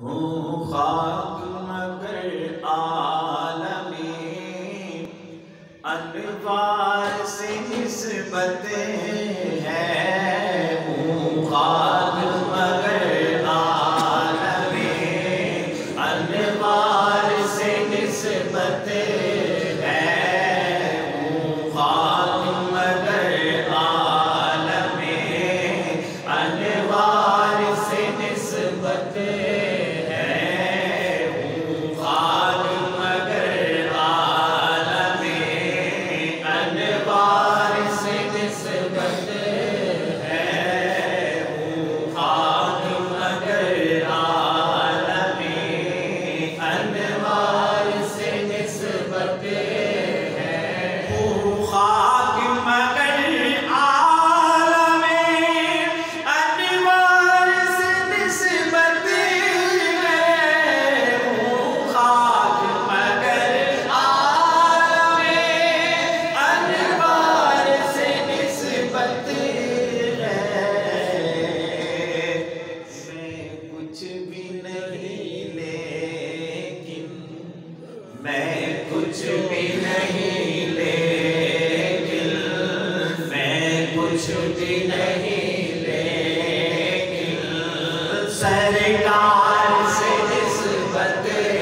हूँ खाक मगर आलमी अनवार से निस्बत है। हूँ खाक मगर आलमी अनवार से निस्बत है। हूँ खाक मगर आलमी अनवार से निस्बत कुछ भी नहीं लेकिन मैं कुछ भी नहीं लेकिन सरकार से निस्बत है।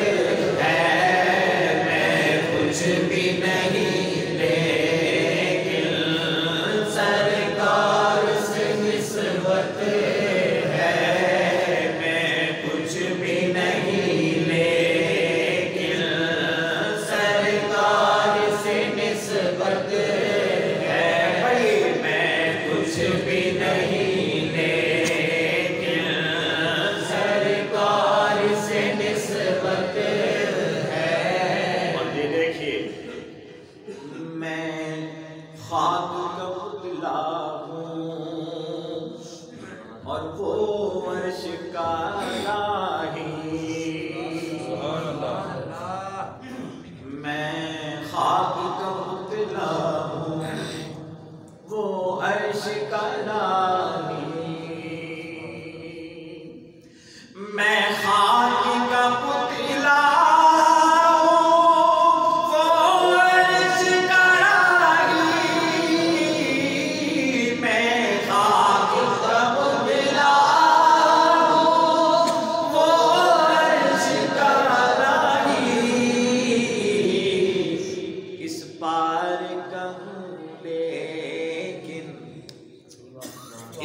मैं कुछ भी नहीं लेकिन सरकार से निस्बत है। मैं कुछ भी नहीं और वो अर्श का राही। मैं खाक का पुतला हूँ, वो अर्श का राही। मैं खाक का पुतला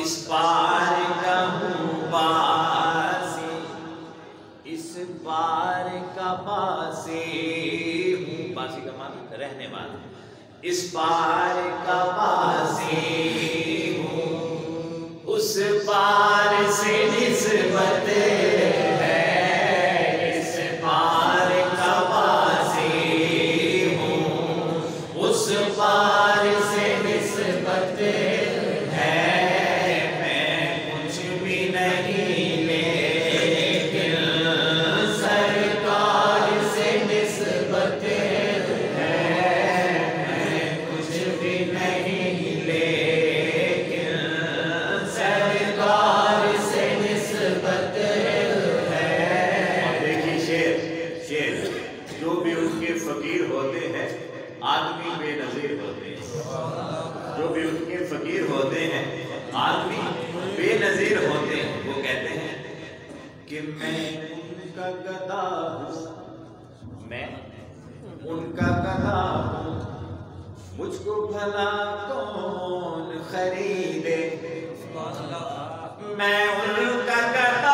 इस पार का हूँ बासी, इस पार का बासी हूँ। बासी का मान रहने वाला। इस पार का बासी हूँ, उस पार से निस्बत है। इस पार का बासी हूँ, उस पार से निस्बत है। जो भी उनके फकीर होते हैं आदमी बेनजीर होते हैं। जो भी उनके फकीर होते हैं आदमी बेनजीर होते हैं। वो कहते हैं कि मैं उनका गदा हूँ, मैं उनका गदा हूँ, मुझको भला कौन खरीदे। मैं उनका गदा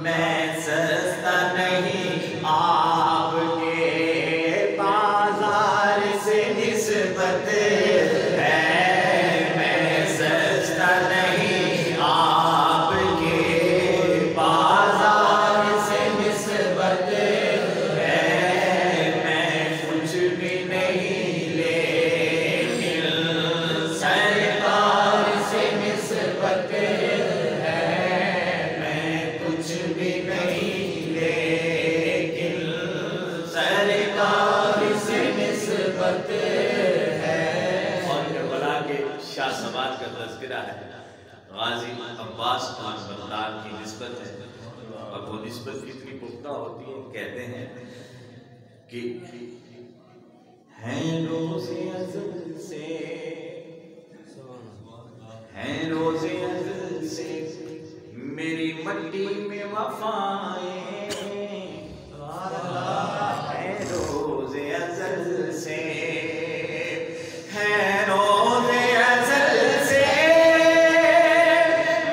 मैं सस्ता नहीं आपके बाजार से निस्बत है। मैं सस्ता नहीं आपके बाजार से निस्बत है। मैं कुछ भी नहीं लेकिन शाहसवार का तज़किरा है, गाजी अब्बास खान बगदाद की निस्बत है और वो निस्बत कितनी पुख्ता होती है। कहते हैं कि हैं रोज़े अज़ल से, हैं रोज़े अज़ल से मेरी मट्टी में वफ़ाएं, हैं रोज़े अज़ल से, हैं रोज़े अज़ल से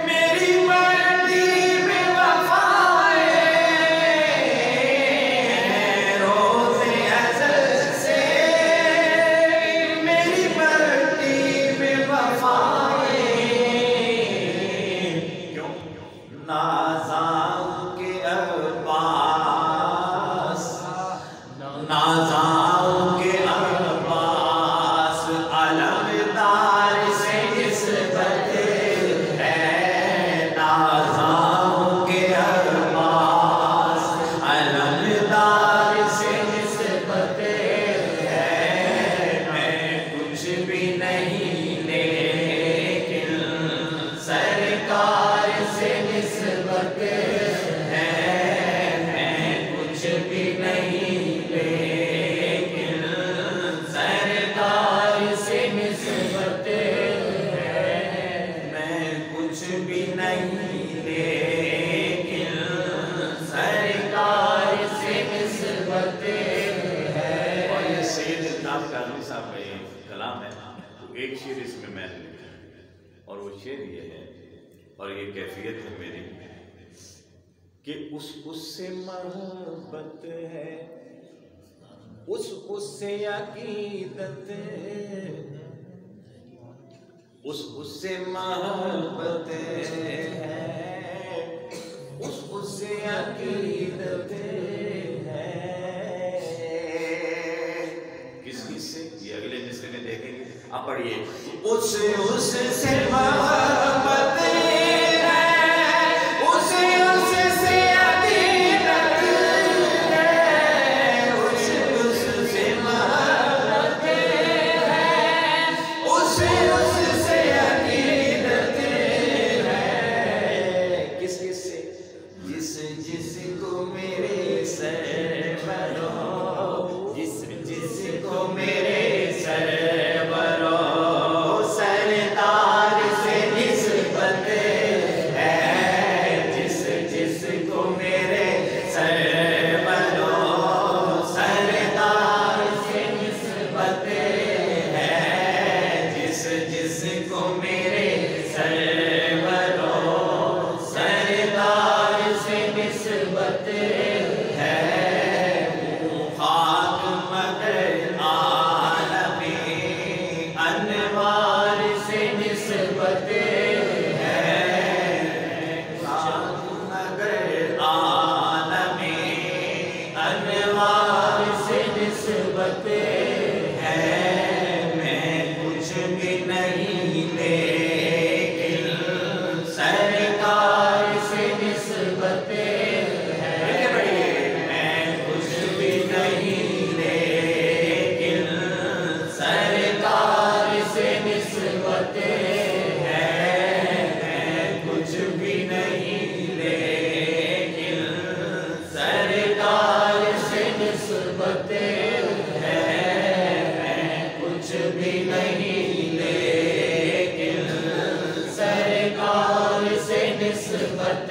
मेरी मट्टी में वफ़ाएं, हैं रोज़े अज़ल से मेरी मट्टी में वफ़ाएं। क्यों? नाज़ाओं के अब्बास, नाज़ाओं के अब्बास अलमदार से निस्बत है, नाज़ाओं के अब्बास अलमदार से निस्बत है। मैं कुछ भी नहीं लेकिन सरकार से निस्बत है, मैं कुछ भी नहीं लेकिन सरकार से निस्बत है, मैं कुछ भी नहीं लेकिन सरकार से निस्बत है। और ये सैयद इल्ताफ़ काज़मी साहब का ये कलाम है। तो एक शेर इसमें मैंने लिखा है और वो शेर ये है और ये कैफियत है मेरी कि उससे मोहब्बत है, उससे अकीदत, उससे मोहब्बत है, उससे अकीदत है। किससे? ये अगले मिसरे में देखेंगे। आप पढ़िए। उससे मोहब्बत है, उससे अकीदत है, उससे मोहब्बत है, उससे अकीदत है। किससे? जिसको मेरे सरवरो, जिसको मेरे सरवरो सरदार से निस्बत है, जिसको मेरे सरवरो सरदार से निस्बत है, जिसको मेरे सरवरो सरदार से निस्बत है। खाक मगर आलमे अनवार से निस्बत है, खाक मगर आलमे अनवार से निस्बत है। मैं कुछ भी नहीं लेकिन सरकार से निस्बत है। मैं कुछ भी नहीं लेकिन सरकार से निस्बत है, मैं कुछ भी नहीं लेकिन सरकार से निस्बत है, मैं कुछ भी नहीं लेकिन सरकार से निस्बत